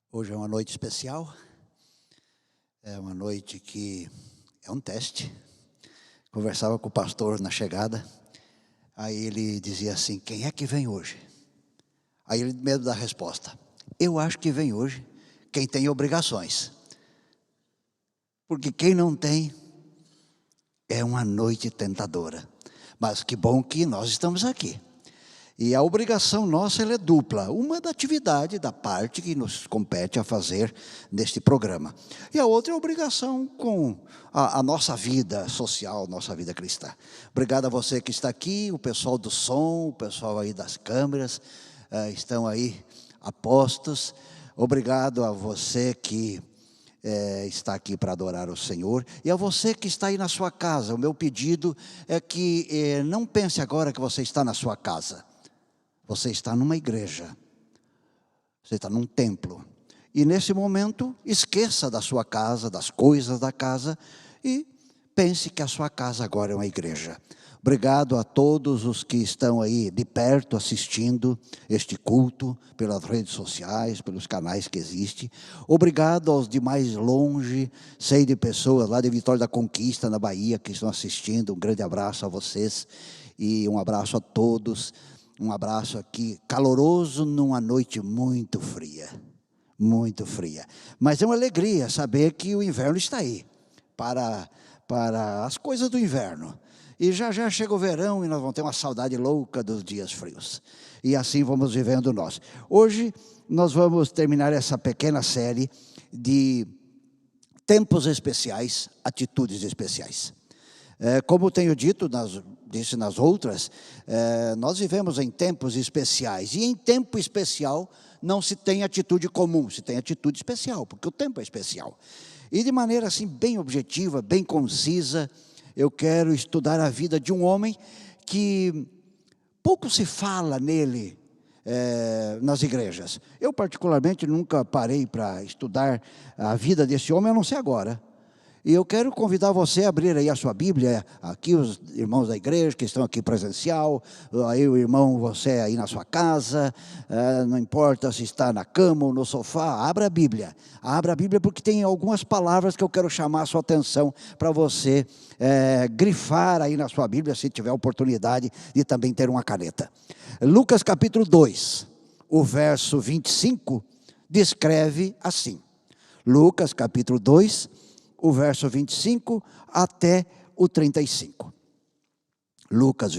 Hoje é uma noite especial, é uma noite que é um teste. Conversava com o pastor na chegada, aí ele dizia assim: quem é que vem hoje? Aí ele, medo da resposta, eu acho que vem hoje quem tem obrigações, porque quem não tem é uma noite tentadora. Mas que bom que nós estamos aqui. E a obrigação nossa ela é dupla. Uma da atividade, da parte que nos compete a fazer neste programa. E a outra é a obrigação com a nossa vida social, nossa vida cristã. Obrigado a você que está aqui, o pessoal do som, o pessoal aí das câmeras, estão aí apostos. Obrigado a você que está aqui para adorar o Senhor. E a você que está aí na sua casa, o meu pedido é que não pense agora que você está na sua casa. Você está numa igreja, você está num templo. E nesse momento, esqueça da sua casa, das coisas da casa, e pense que a sua casa agora é uma igreja. Obrigado a todos os que estão aí de perto assistindo este culto, pelas redes sociais, pelos canais que existem. Obrigado aos de mais longe, sei de pessoas lá de Vitória da Conquista, na Bahia, que estão assistindo. Um grande abraço a vocês e um abraço a todos. Um abraço aqui, caloroso, numa noite muito fria. Muito fria. Mas é uma alegria saber que o inverno está aí, para as coisas do inverno. E já chega o verão e nós vamos ter uma saudade louca dos dias frios. E assim vamos vivendo nós. Hoje nós vamos terminar essa pequena série de tempos especiais, atitudes especiais. Como tenho dito, disse nas outras, nós vivemos em tempos especiais. E em tempo especial não se tem atitude comum, se tem atitude especial, porque o tempo é especial. E de maneira assim bem objetiva, bem concisa, eu quero estudar a vida de um homem que pouco se fala nele nas igrejas. Eu particularmente nunca parei para estudar a vida desse homem, a não ser agora. E eu quero convidar você a abrir aí a sua Bíblia, aqui os irmãos da igreja que estão aqui presencial, aí o irmão, você aí na sua casa, não importa se está na cama ou no sofá, abra a Bíblia porque tem algumas palavras que eu quero chamar a sua atenção para você grifar aí na sua Bíblia, se tiver oportunidade de também ter uma caneta. Lucas capítulo 2, o verso 25, descreve assim. Lucas capítulo 2, o verso 25 até o 35. Lucas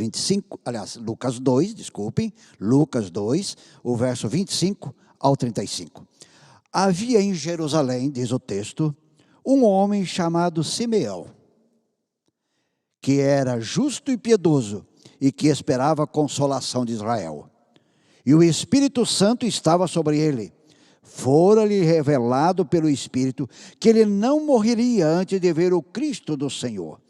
2, desculpem, Lucas 2, o verso 25 ao 35. Havia em Jerusalém, diz o texto, um homem chamado Simeão, que era justo e piedoso e que esperava a consolação de Israel. E o Espírito Santo estava sobre ele. Fora-lhe revelado pelo Espírito que ele não morreria antes de ver o Cristo do Senhor.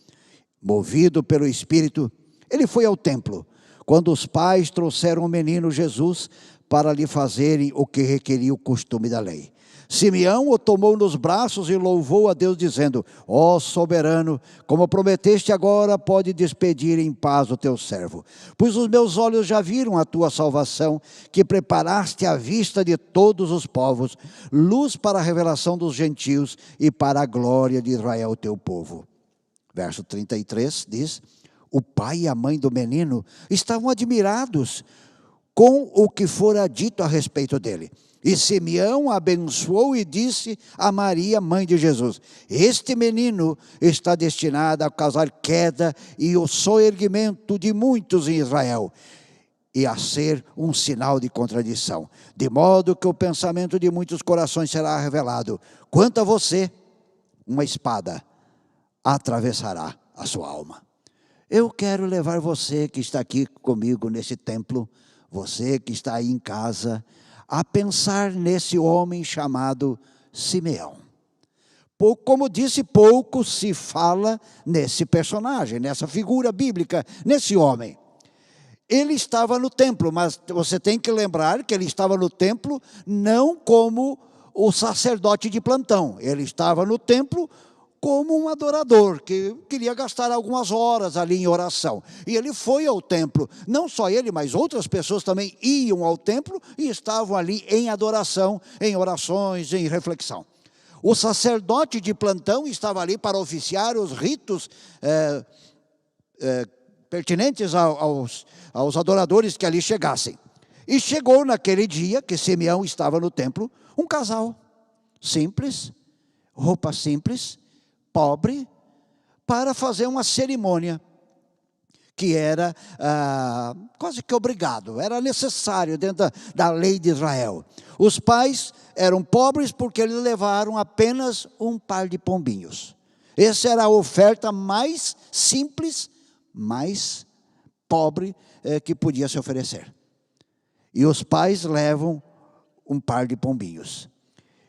Movido pelo Espírito, ele foi ao templo, quando os pais trouxeram o menino Jesus para lhe fazerem o que requeria o costume da lei. Simeão o tomou nos braços e louvou a Deus, dizendo: ó soberano, como prometeste agora, pode despedir em paz o teu servo. Pois os meus olhos já viram a tua salvação, que preparaste à vista de todos os povos, luz para a revelação dos gentios e para a glória de Israel, teu povo. Verso 33 diz: o pai e a mãe do menino estavam admirados com o que fora dito a respeito dele. E Simeão abençoou e disse a Maria, mãe de Jesus: este menino está destinado a causar queda e o soerguimento de muitos em Israel, e a ser um sinal de contradição, de modo que o pensamento de muitos corações será revelado. Quanto a você, uma espada atravessará a sua alma. Eu quero levar você que está aqui comigo nesse templo, você que está aí em casa, a pensar nesse homem chamado Simeão. Como disse, pouco se fala nesse personagem, nessa figura bíblica, nesse homem. Ele estava no templo, mas você tem que lembrar que ele estava no templo não como o sacerdote de plantão. Ele estava no templo como um adorador, que queria gastar algumas horas ali em oração. E ele foi ao templo, não só ele, mas outras pessoas também iam ao templo e estavam ali em adoração, em orações, em reflexão. O sacerdote de plantão estava ali para oficiar os ritos pertinentes aos adoradores que ali chegassem. E chegou naquele dia que Simeão estava no templo, um casal simples, roupa simples, pobre, para fazer uma cerimônia que era quase que obrigado, era necessário dentro da lei de Israel. Os pais eram pobres porque eles levaram apenas um par de pombinhos. Essa era a oferta mais simples, mais pobre que podia se oferecer. E os pais levam um par de pombinhos.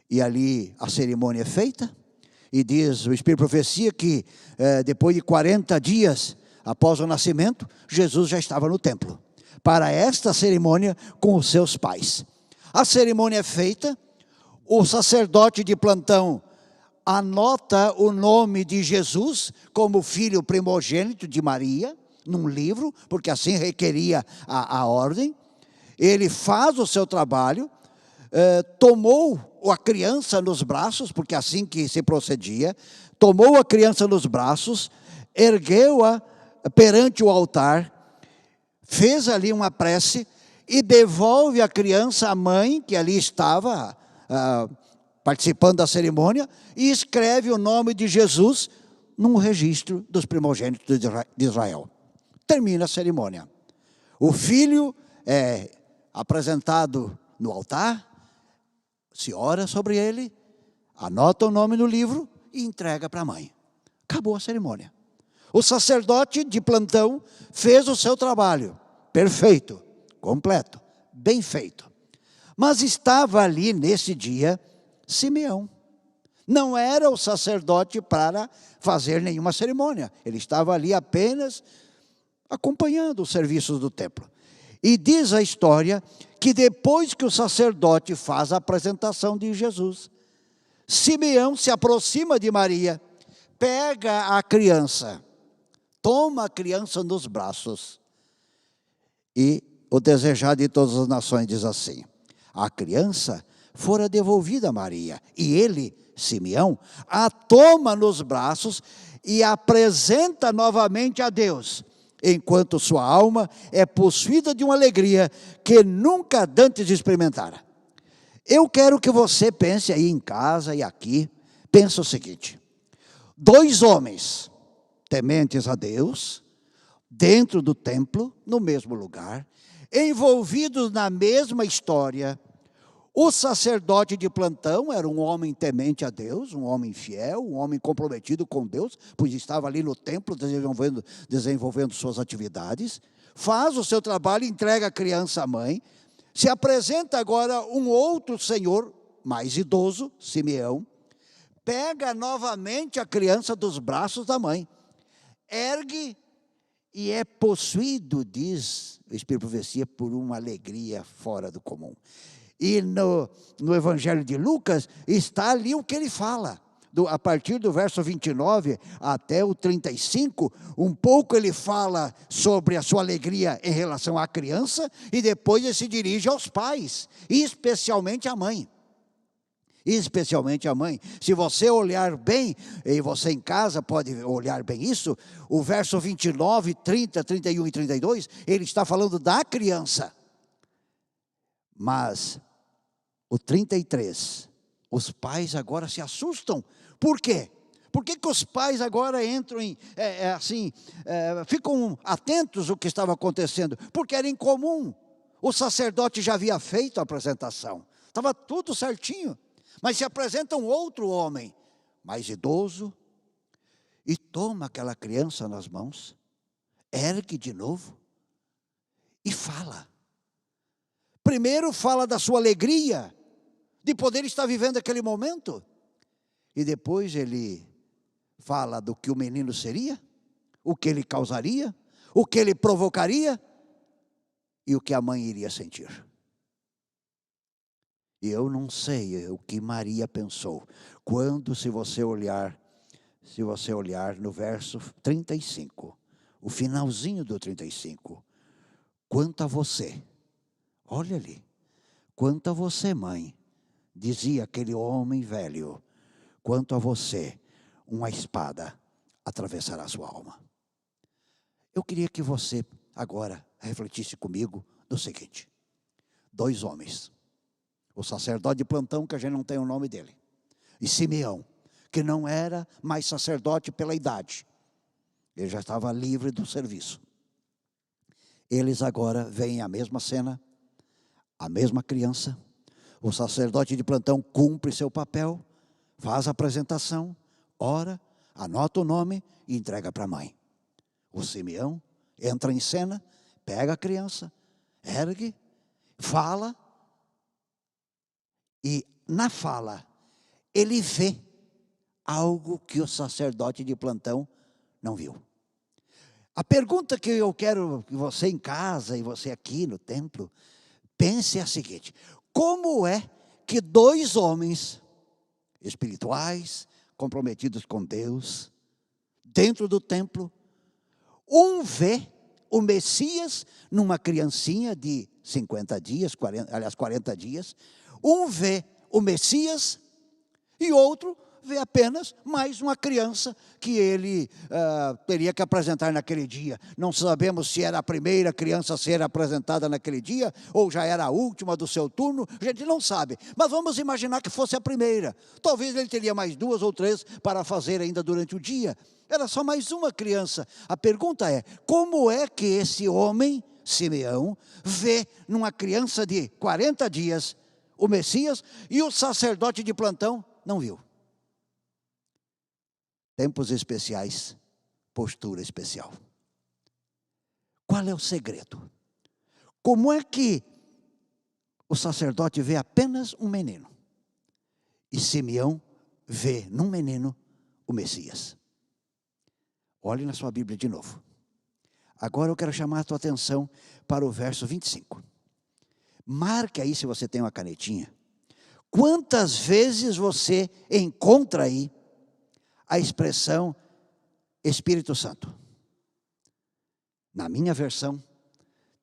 E ali a cerimônia é feita. E diz o Espírito de Profecia que depois de 40 dias após o nascimento, Jesus já estava no templo para esta cerimônia com os seus pais. A cerimônia é feita, o sacerdote de plantão anota o nome de Jesus como filho primogênito de Maria, num livro, porque assim requeria a ordem. Ele faz o seu trabalho, tomou a criança nos braços, porque assim que se procedia, tomou a criança nos braços, ergueu-a perante o altar, fez ali uma prece e devolve a criança à mãe, que ali estava participando da cerimônia, e escreve o nome de Jesus num registro dos primogênitos de Israel. Termina a cerimônia. O filho é apresentado no altar, se ora sobre ele, anota o nome no livro e entrega para a mãe. Acabou a cerimônia. O sacerdote de plantão fez o seu trabalho, perfeito, completo, bem feito. Mas estava ali nesse dia Simeão. Não era o sacerdote para fazer nenhuma cerimônia. Ele estava ali apenas acompanhando os serviços do templo. E diz a história que depois que o sacerdote faz a apresentação de Jesus, Simeão se aproxima de Maria, pega a criança, toma a criança nos braços. E o desejado de todas as nações diz assim: a criança fora devolvida a Maria, e ele, Simeão, a toma nos braços e a apresenta novamente a Deus, enquanto sua alma é possuída de uma alegria que nunca dantes experimentara. Eu quero que você pense aí em casa e aqui, pensa o seguinte: 2 homens tementes a Deus, dentro do templo, no mesmo lugar, envolvidos na mesma história. O sacerdote de plantão era um homem temente a Deus, um homem fiel, um homem comprometido com Deus, pois estava ali no templo desenvolvendo suas atividades. Faz o seu trabalho, entrega a criança à mãe. Se apresenta agora um outro senhor, mais idoso, Simeão, pega novamente a criança dos braços da mãe, ergue e é possuído, diz o Espírito de Profecia, por uma alegria fora do comum. E no Evangelho de Lucas está ali o que ele fala. A partir do verso 29 até o 35, um pouco ele fala sobre a sua alegria em relação à criança, e depois ele se dirige aos pais, e especialmente à mãe. Especialmente a mãe. Se você olhar bem, e você em casa pode olhar bem isso, o verso 29, 30, 31 e 32, ele está falando da criança. Mas o 33, os pais agora se assustam. Por quê? Por que os pais agora entram ficam atentos ao que estava acontecendo? Porque era incomum. O sacerdote já havia feito a apresentação. Estava tudo certinho. Mas se apresenta um outro homem, mais idoso, e toma aquela criança nas mãos, ergue de novo e fala. Primeiro fala da sua alegria de poder estar vivendo aquele momento, e depois ele fala do que o menino seria, o que ele causaria, o que ele provocaria e o que a mãe iria sentir. E eu não sei o que Maria pensou quando, se você olhar Se você olhar no verso 35, o finalzinho do 35, quanto a você, olha ali, quanto a você, mãe, dizia aquele homem velho, quanto a você, uma espada atravessará sua alma. Eu queria que você agora refletisse comigo no seguinte: 2 homens, o sacerdote de plantão, que a gente não tem o nome dele, e Simeão, que não era mais sacerdote pela idade, ele já estava livre do serviço. Eles agora veem a mesma cena, a mesma criança. O sacerdote de plantão cumpre seu papel, faz a apresentação, ora, anota o nome e entrega para a mãe. O Simeão entra em cena, pega a criança, ergue, fala, e na fala ele vê algo que o sacerdote de plantão não viu. A pergunta que eu quero que você em casa e você aqui no templo pense é a seguinte: como é que 2 homens espirituais, comprometidos com Deus, dentro do templo, um vê o Messias numa criancinha de 50 dias, 40 dias, um vê o Messias e outro vê apenas mais uma criança que ele teria que apresentar naquele dia. Não sabemos se era a primeira criança a ser apresentada naquele dia, ou já era a última do seu turno, a gente não sabe. Mas vamos imaginar que fosse a primeira. Talvez ele teria mais 2 ou 3 para fazer ainda durante o dia. Era só mais uma criança. A pergunta é: como é que esse homem, Simeão, vê numa criança de 40 dias o Messias e o sacerdote de plantão não viu? Tempos especiais, postura especial. Qual é o segredo? Como é que o sacerdote vê apenas um menino e Simeão vê num menino o Messias? Olhe na sua Bíblia de novo. Agora eu quero chamar a tua atenção para o verso 25. Marque aí, se você tem uma canetinha, quantas vezes você encontra aí a expressão Espírito Santo. Na minha versão,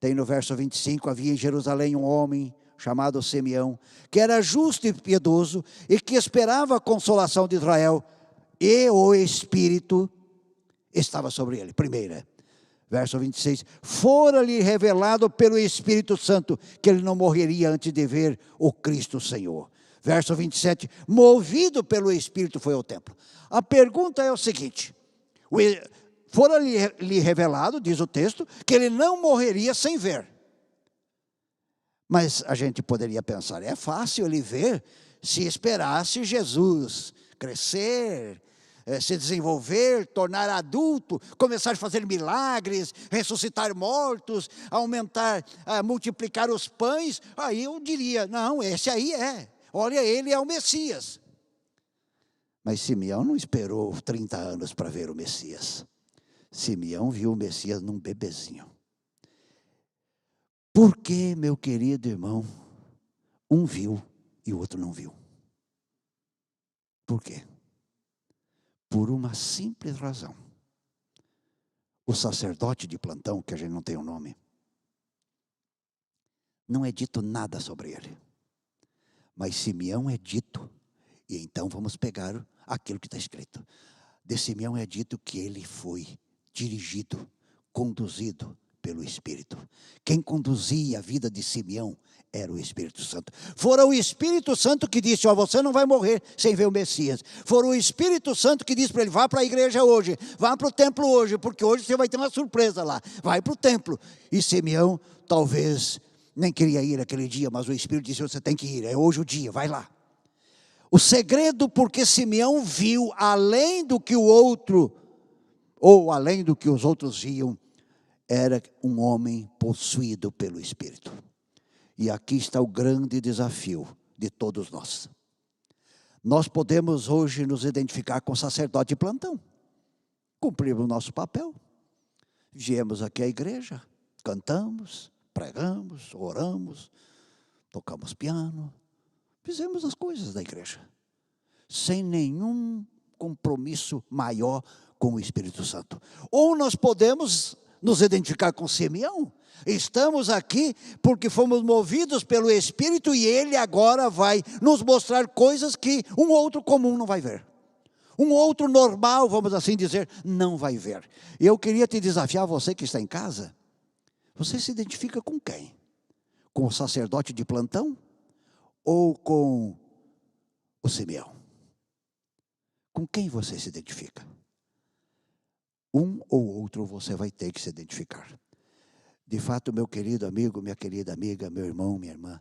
tem no verso 25, havia em Jerusalém um homem chamado Simeão, que era justo e piedoso e que esperava a consolação de Israel, e o Espírito estava sobre ele. Primeira, verso 26, fora-lhe revelado pelo Espírito Santo que ele não morreria antes de ver o Cristo Senhor. Verso 27, movido pelo Espírito foi ao templo. A pergunta é o seguinte: fora-lhe revelado, diz o texto, que ele não morreria sem ver. Mas a gente poderia pensar, é fácil ele ver se esperasse Jesus crescer, se desenvolver, tornar adulto, começar a fazer milagres, ressuscitar mortos, aumentar, multiplicar os pães. Aí eu diria, não, esse aí olha, ele é o Messias. Mas Simeão não esperou 30 anos para ver o Messias. Simeão viu o Messias num bebezinho. Por que, meu querido irmão, um viu e o outro não viu? Por quê? Por uma simples razão. O sacerdote de plantão, que a gente não tem o nome, não é dito nada sobre ele. Mas Simeão é dito, e então vamos pegar aquilo que está escrito. De Simeão é dito que ele foi dirigido, conduzido pelo Espírito. Quem conduzia a vida de Simeão era o Espírito Santo. Fora o Espírito Santo que disse, você não vai morrer sem ver o Messias. Fora o Espírito Santo que disse para ele, vá para a igreja hoje, vá para o templo hoje, porque hoje você vai ter uma surpresa lá. Vai para o templo. E Simeão talvez nem queria ir aquele dia, mas o Espírito disse, você tem que ir, é hoje o dia, vai lá. O segredo porque Simeão viu além do que o outro, ou além do que os outros viam, era um homem possuído pelo Espírito. E aqui está o grande desafio de todos nós. Nós podemos hoje nos identificar com sacerdote de plantão. Cumprimos o nosso papel. Viemos aqui à igreja, cantamos, pregamos, oramos, tocamos piano. Fizemos as coisas da igreja. Sem nenhum compromisso maior com o Espírito Santo. Ou nós podemos nos identificar com Simeão. Estamos aqui porque fomos movidos pelo Espírito e Ele agora vai nos mostrar coisas que um outro comum não vai ver. Um outro normal, vamos assim dizer, não vai ver. Eu queria te desafiar, você que está em casa, você se identifica com quem? Com o sacerdote de plantão ou com o Simeão? Com quem você se identifica? Um ou outro você vai ter que se identificar. De fato, meu querido amigo, minha querida amiga, meu irmão, minha irmã,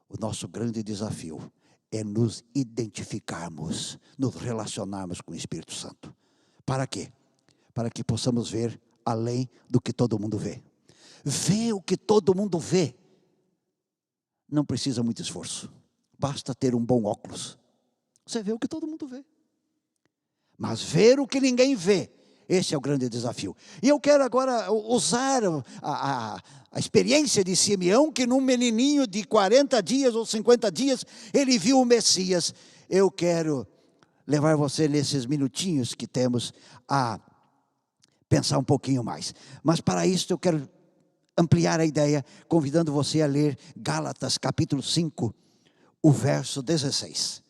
o nosso grande desafio é nos identificarmos, nos relacionarmos com o Espírito Santo. Para quê? Para que possamos ver além do que todo mundo vê. Ver o que todo mundo vê não precisa muito esforço. Basta ter um bom óculos. Você vê o que todo mundo vê. Mas ver o que ninguém vê, esse é o grande desafio. E eu quero agora usar a experiência de Simeão, que num menininho de 40 dias ou 50 dias, ele viu o Messias. Eu quero levar você nesses minutinhos que temos a pensar um pouquinho mais. Mas para isso eu quero ampliar a ideia, convidando você a ler Gálatas capítulo 5, o verso 16.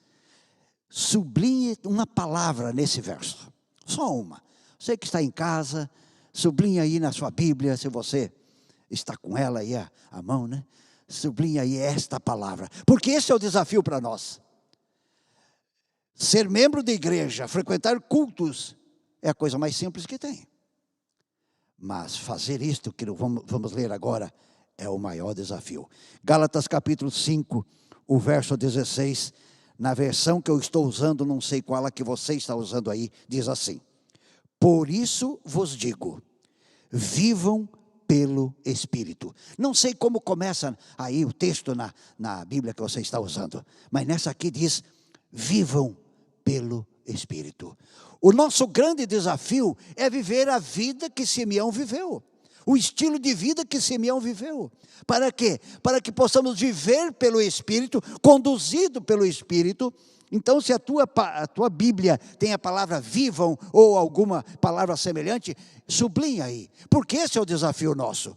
Sublinhe uma palavra nesse verso, só uma. Você que está em casa, sublinhe aí na sua Bíblia, se você está com ela aí à mão, né? Sublinhe aí esta palavra, porque esse é o desafio para nós. Ser membro de igreja, frequentar cultos, é a coisa mais simples que tem. Mas fazer isto que vamos ler agora é o maior desafio. Gálatas capítulo 5, o verso 16, na versão que eu estou usando, não sei qual a que você está usando aí, diz assim: por isso vos digo, vivam pelo Espírito. Não sei como começa aí o texto na Bíblia que você está usando, mas nessa aqui diz, vivam pelo Espírito. O nosso grande desafio é viver a vida que Simeão viveu. O estilo de vida que Simeão viveu. Para quê? Para que possamos viver pelo Espírito, conduzido pelo Espírito. Então, se a tua Bíblia tem a palavra vivam ou alguma palavra semelhante, sublinha aí. Porque esse é o desafio nosso.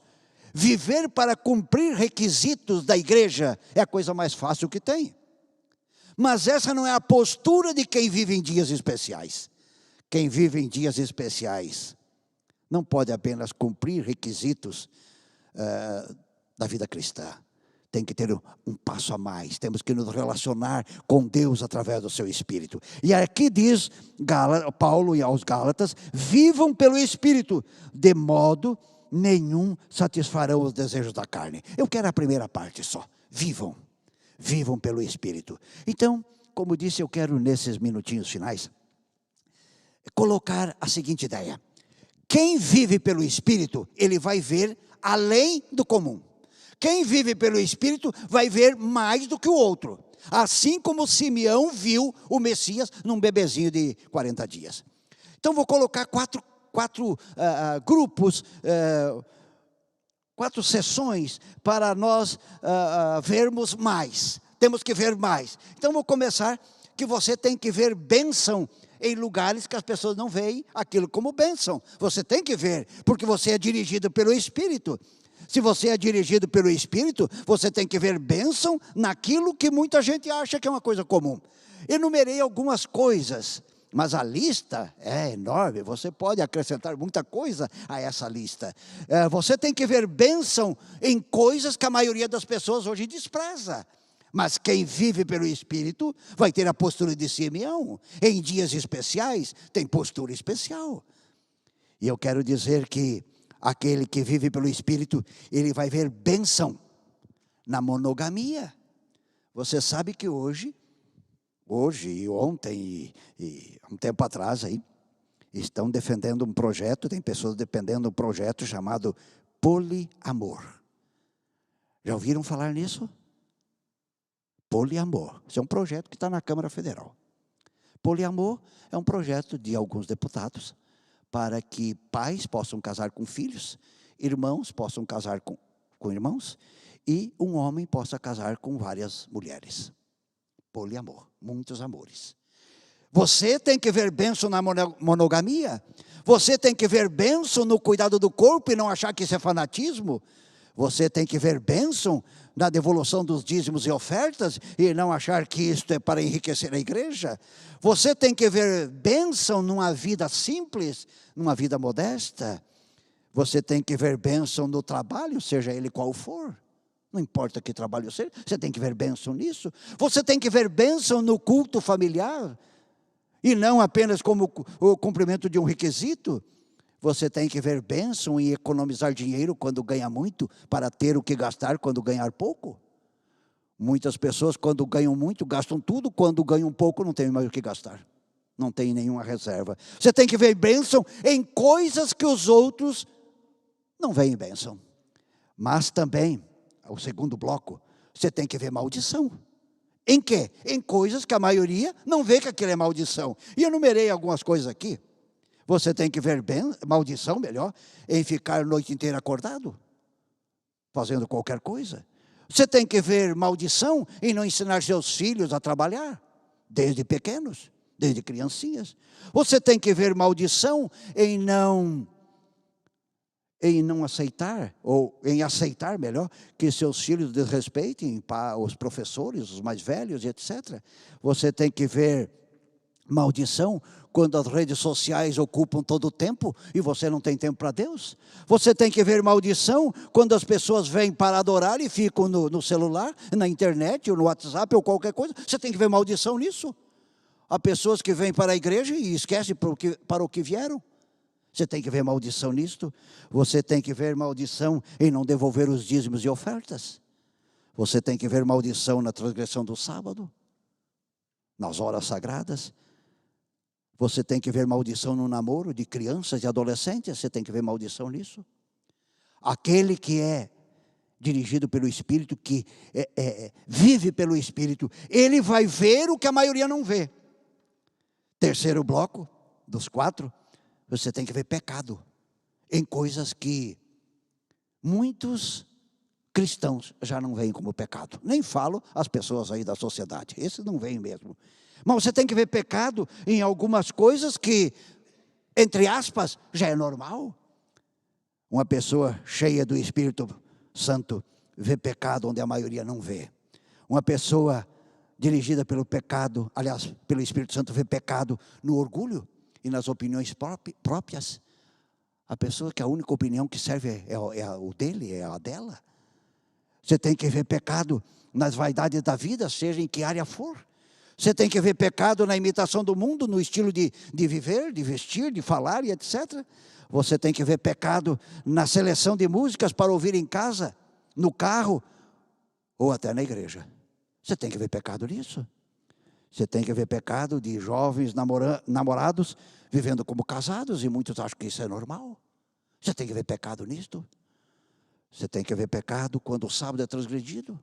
Viver para cumprir requisitos da igreja é a coisa mais fácil que tem. Mas essa não é a postura de quem vive em dias especiais. Quem vive em dias especiais não pode apenas cumprir requisitos da vida cristã. Tem que ter um passo a mais. Temos que nos relacionar com Deus através do seu Espírito. E aqui diz Paulo e aos Gálatas, vivam pelo Espírito, de modo nenhum satisfarão os desejos da carne. Eu quero a primeira parte só. Vivam pelo Espírito. Então, como disse, eu quero nesses minutinhos finais colocar a seguinte ideia. Quem vive pelo Espírito, ele vai ver além do comum. Quem vive pelo Espírito vai ver mais do que o outro. Assim como Simeão viu o Messias num bebezinho de 40 dias. Então vou colocar quatro grupos, 4 sessões para nós vermos mais. Temos que ver mais. Então vou começar que você tem que ver bênção em lugares que as pessoas não veem aquilo como bênção. Você tem que ver, porque você é dirigido pelo Espírito. Se você é dirigido pelo Espírito, você tem que ver bênção naquilo que muita gente acha que é uma coisa comum. Enumerei algumas coisas, mas a lista é enorme. Você pode acrescentar muita coisa a essa lista. Você tem que ver bênção em coisas que a maioria das pessoas hoje despreza. Mas quem vive pelo Espírito vai ter a postura de Simeão. Em dias especiais, tem postura especial. E eu quero dizer que aquele que vive pelo Espírito, ele vai ver bênção na monogamia. Você sabe que hoje e ontem e um tempo atrás aí, estão defendendo um projeto, tem pessoas defendendo um projeto chamado poliamor. Já ouviram falar nisso? Poliamor. Esse é um projeto que está na Câmara Federal. Poliamor é um projeto de alguns deputados para que pais possam casar com filhos, irmãos possam casar com irmãos e um homem possa casar com várias mulheres. Poliamor, muitos amores. Você tem que ver bênção na monogamia. Você tem que ver bênção no cuidado do corpo e não achar que isso é fanatismo. Você tem que ver bênção na devolução dos dízimos e ofertas e não achar que isto é para enriquecer a igreja. Você tem que ver bênção numa vida simples, numa vida modesta. Você tem que ver bênção no trabalho, seja ele qual for. Não importa que trabalho seja, você tem que ver bênção nisso. Você tem que ver bênção no culto familiar. E não apenas como o cumprimento de um requisito. Você tem que ver bênção em economizar dinheiro quando ganha muito, para ter o que gastar quando ganhar pouco. Muitas pessoas, quando ganham muito, gastam tudo. Quando ganham pouco, não tem mais o que gastar. Não tem nenhuma reserva. Você tem que ver bênção em coisas que os outros não veem bênção. Mas também, o segundo bloco, você tem que ver maldição. Em quê? Em coisas que a maioria não vê que aquilo é maldição. E eu enumerei algumas coisas aqui. Você tem que ver maldição, melhor, em ficar a noite inteira acordado, fazendo qualquer coisa. Você tem que ver maldição em não ensinar seus filhos a trabalhar, desde pequenos, desde criancinhas. Você tem que ver maldição em não aceitar, ou em aceitar, melhor, que seus filhos desrespeitem os professores, os mais velhos, etc. Você tem que ver maldição quando as redes sociais ocupam todo o tempo e você não tem tempo para Deus. Você tem que ver maldição quando as pessoas vêm para adorar e ficam no celular, na internet, ou no WhatsApp, ou qualquer coisa. Você tem que ver maldição nisso. Há pessoas que vêm para a igreja e esquecem para o que vieram. Você tem que ver maldição nisto. Você tem que ver maldição em não devolver os dízimos e ofertas. Você tem que ver maldição na transgressão do sábado, nas horas sagradas. Você tem que ver maldição no namoro de crianças e adolescentes. Você tem que ver maldição nisso. Aquele que é dirigido pelo Espírito, que vive pelo Espírito, ele vai ver o que a maioria não vê. Terceiro bloco, dos 4, você tem que ver pecado em coisas que muitos cristãos já não veem como pecado. Nem falo as pessoas aí da sociedade, esses não veem mesmo. Mas você tem que ver pecado em algumas coisas que, entre aspas, já é normal. Uma pessoa cheia do Espírito Santo vê pecado onde a maioria não vê. Uma pessoa dirigida pelo pecado, aliás, pelo Espírito Santo, vê pecado no orgulho e nas opiniões próprias. A pessoa que a única opinião que serve é o dele, é a dela. Você tem que ver pecado nas vaidades da vida, seja em que área for. Você tem que ver pecado na imitação do mundo, no estilo de viver, de vestir, de falar e etc. Você tem que ver pecado na seleção de músicas para ouvir em casa, no carro ou até na igreja. Você tem que ver pecado nisso. Você tem que ver pecado de jovens namorados vivendo como casados, e muitos acham que isso é normal. Você tem que ver pecado nisto. Você tem que ver pecado quando o sábado é transgredido.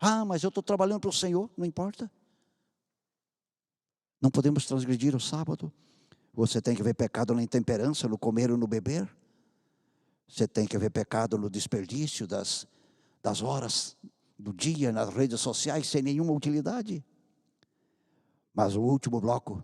Ah, mas eu estou trabalhando para o Senhor, não importa. Não podemos transgredir o sábado. Você tem que ver pecado na intemperança, no comer ou no beber. Você tem que ver pecado no desperdício das horas do dia nas redes sociais sem nenhuma utilidade. Mas o último bloco,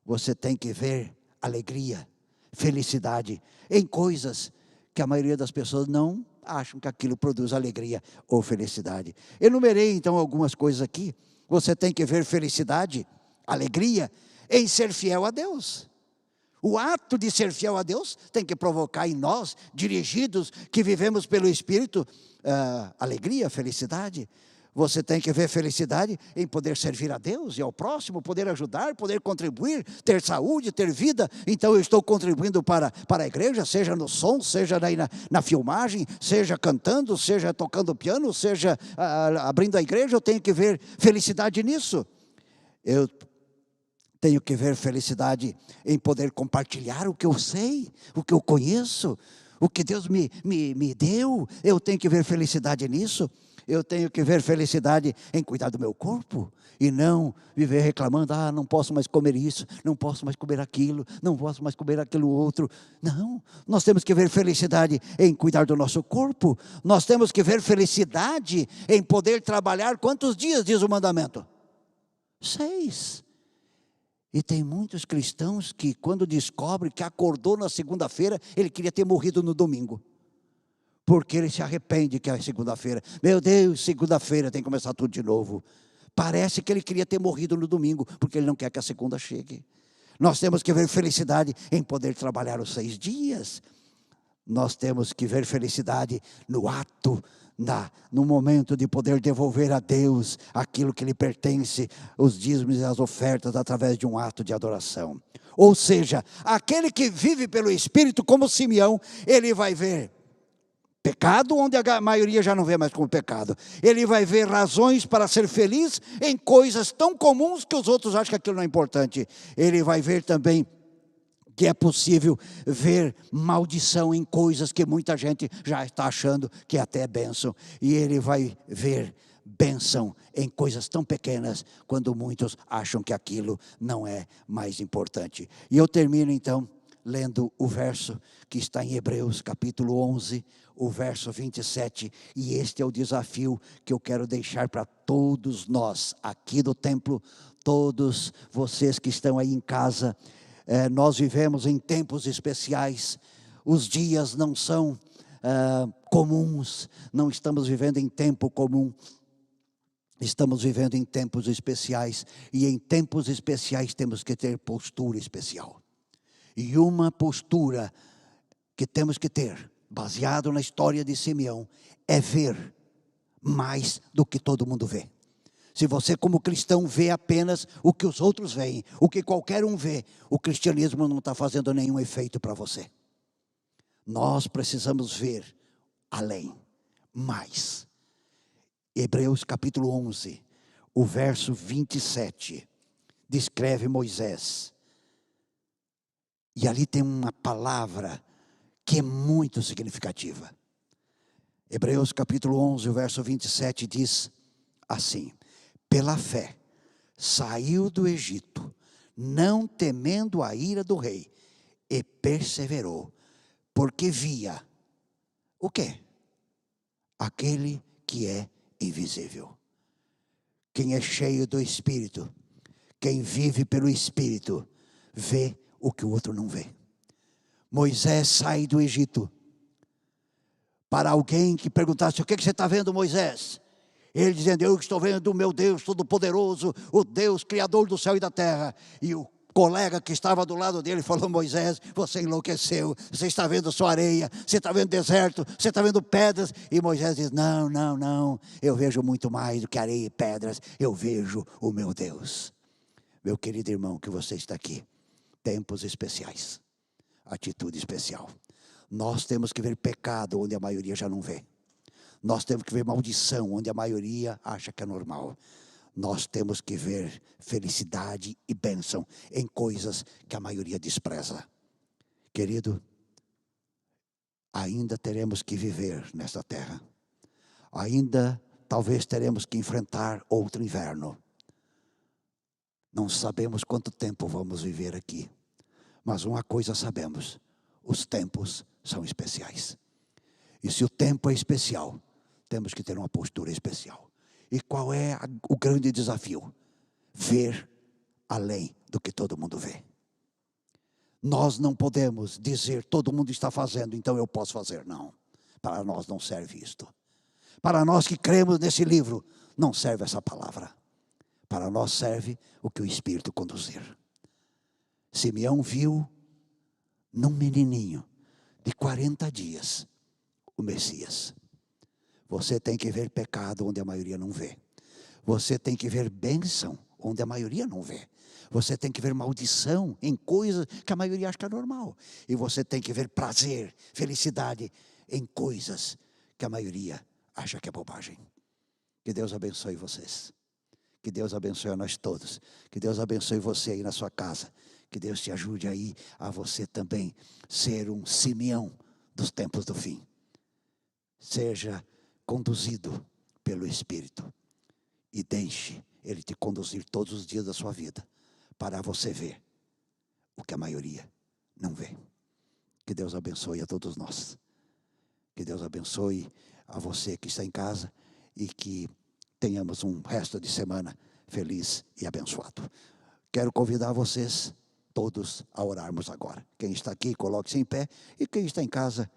você tem que ver alegria, felicidade em coisas que a maioria das pessoas não acham que aquilo produz alegria ou felicidade. Enumerei então algumas coisas aqui. Você tem que ver felicidade, alegria em ser fiel a Deus. O ato de ser fiel a Deus tem que provocar em nós, dirigidos, que vivemos pelo Espírito, alegria, felicidade. Você tem que ver felicidade em poder servir a Deus e ao próximo, poder ajudar, poder contribuir, ter saúde, ter vida. Então eu estou contribuindo para a igreja, seja no som, seja na filmagem, seja cantando, seja tocando piano, seja abrindo a igreja. Eu tenho que ver felicidade nisso. Eu tenho que ver felicidade em poder compartilhar o que eu sei, o que eu conheço, o que Deus me deu. Eu tenho que ver felicidade nisso. Eu tenho que ver felicidade em cuidar do meu corpo e não viver reclamando, não posso mais comer isso, não posso mais comer aquilo, não posso mais comer aquilo outro. Não, nós temos que ver felicidade em cuidar do nosso corpo. Nós temos que ver felicidade em poder trabalhar. Quantos dias diz o mandamento? 6. E tem muitos cristãos que, quando descobre que acordou na segunda-feira, ele queria ter morrido no domingo. Porque ele se arrepende que é segunda-feira. Meu Deus, segunda-feira tem que começar tudo de novo. Parece que ele queria ter morrido no domingo, porque ele não quer que a segunda chegue. Nós temos que ver felicidade em poder trabalhar os 6 dias. Nós temos que ver felicidade no ato, no momento de poder devolver a Deus aquilo que lhe pertence, os dízimos e as ofertas, através de um ato de adoração. Ou seja, aquele que vive pelo Espírito, como Simeão, ele vai ver pecado onde a maioria já não vê mais como pecado. Ele vai ver razões para ser feliz em coisas tão comuns que os outros acham que aquilo não é importante. Ele vai ver também que é possível ver maldição em coisas que muita gente já está achando que até é bênção. E ele vai ver bênção em coisas tão pequenas, quando muitos acham que aquilo não é mais importante. E eu termino então lendo o verso que está em Hebreus capítulo 11, o verso 27, e este é o desafio que eu quero deixar para todos nós aqui do templo, todos vocês que estão aí em casa. Nós vivemos em tempos especiais, os dias não são comuns, não estamos vivendo em tempo comum, estamos vivendo em tempos especiais, e em tempos especiais temos que ter postura especial. E uma postura que temos que ter, baseado na história de Simeão, é ver mais do que todo mundo vê. Se você como cristão vê apenas o que os outros veem, o que qualquer um vê, o cristianismo não está fazendo nenhum efeito para você. Nós precisamos ver além, mais. Hebreus capítulo 11, o verso 27, descreve Moisés. E ali tem uma palavra que é muito significativa. Hebreus capítulo 11, o verso 27 diz assim: pela fé, saiu do Egito, não temendo a ira do rei, e perseverou, porque via o quê? Aquele que é invisível. Quem é cheio do Espírito, quem vive pelo Espírito, vê o que o outro não vê. Moisés sai do Egito. Para alguém que perguntasse: o que você está vendo, Moisés? Ele dizendo: eu estou vendo o meu Deus Todo-Poderoso, o Deus Criador do céu e da terra. E o colega que estava do lado dele falou: Moisés, você enlouqueceu, você está vendo só areia, você está vendo deserto, você está vendo pedras. E Moisés diz: não, eu vejo muito mais do que areia e pedras, eu vejo o meu Deus. Meu querido irmão, que você está aqui, tempos especiais, atitude especial. Nós temos que ver pecado onde a maioria já não vê. Nós temos que ver maldição onde a maioria acha que é normal. Nós temos que ver felicidade e bênção em coisas que a maioria despreza. Querido, ainda teremos que viver nesta terra. Ainda talvez teremos que enfrentar outro inverno. Não sabemos quanto tempo vamos viver aqui. Mas uma coisa sabemos: os tempos são especiais. E se o tempo é especial, temos que ter uma postura especial. E qual é o grande desafio? Ver além do que todo mundo vê. Nós não podemos dizer: todo mundo está fazendo, então eu posso fazer. Não, para nós não serve isto. Para nós que cremos nesse livro, não serve essa palavra. Para nós serve o que o Espírito conduzir. Simeão viu num menininho de 40 dias o Messias. Você tem que ver pecado onde a maioria não vê. Você tem que ver bênção onde a maioria não vê. Você tem que ver maldição em coisas que a maioria acha que é normal. E você tem que ver prazer, felicidade em coisas que a maioria acha que é bobagem. Que Deus abençoe vocês. Que Deus abençoe a nós todos. Que Deus abençoe você aí na sua casa. Que Deus te ajude aí a você também ser um Simeão dos tempos do fim. Seja conduzido pelo Espírito e deixe Ele te conduzir todos os dias da sua vida, para você ver o que a maioria não vê. Que Deus abençoe a todos nós. Que Deus abençoe a você que está em casa e que tenhamos um resto de semana feliz e abençoado. Quero convidar vocês todos a orarmos agora. Quem está aqui, coloque-se em pé. E quem está em casa,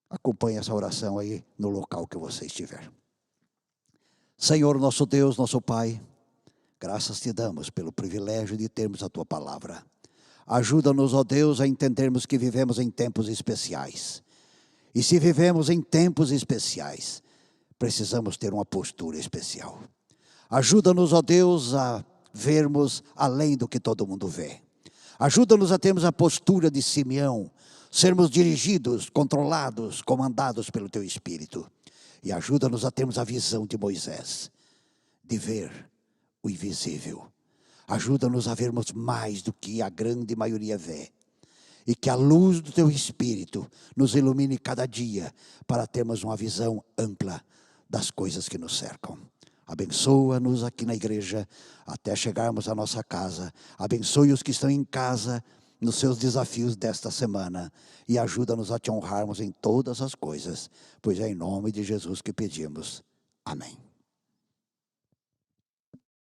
acompanhe essa oração aí no local que você estiver. Senhor, nosso Deus, nosso Pai, graças te damos pelo privilégio de termos a tua palavra. Ajuda-nos, ó Deus, a entendermos que vivemos em tempos especiais. E se vivemos em tempos especiais, precisamos ter uma postura especial. Ajuda-nos, ó Deus, a vermos além do que todo mundo vê. Ajuda-nos a termos a postura de Simeão, sermos dirigidos, controlados, comandados pelo teu Espírito. E ajuda-nos a termos a visão de Moisés, de ver o invisível. Ajuda-nos a vermos mais do que a grande maioria vê. E que a luz do teu Espírito nos ilumine cada dia para termos uma visão ampla das coisas que nos cercam. Abençoa-nos aqui na igreja até chegarmos à nossa casa. Abençoe os que estão em casa nos seus desafios desta semana. E ajuda-nos a te honrarmos em todas as coisas. Pois é em nome de Jesus que pedimos. Amém.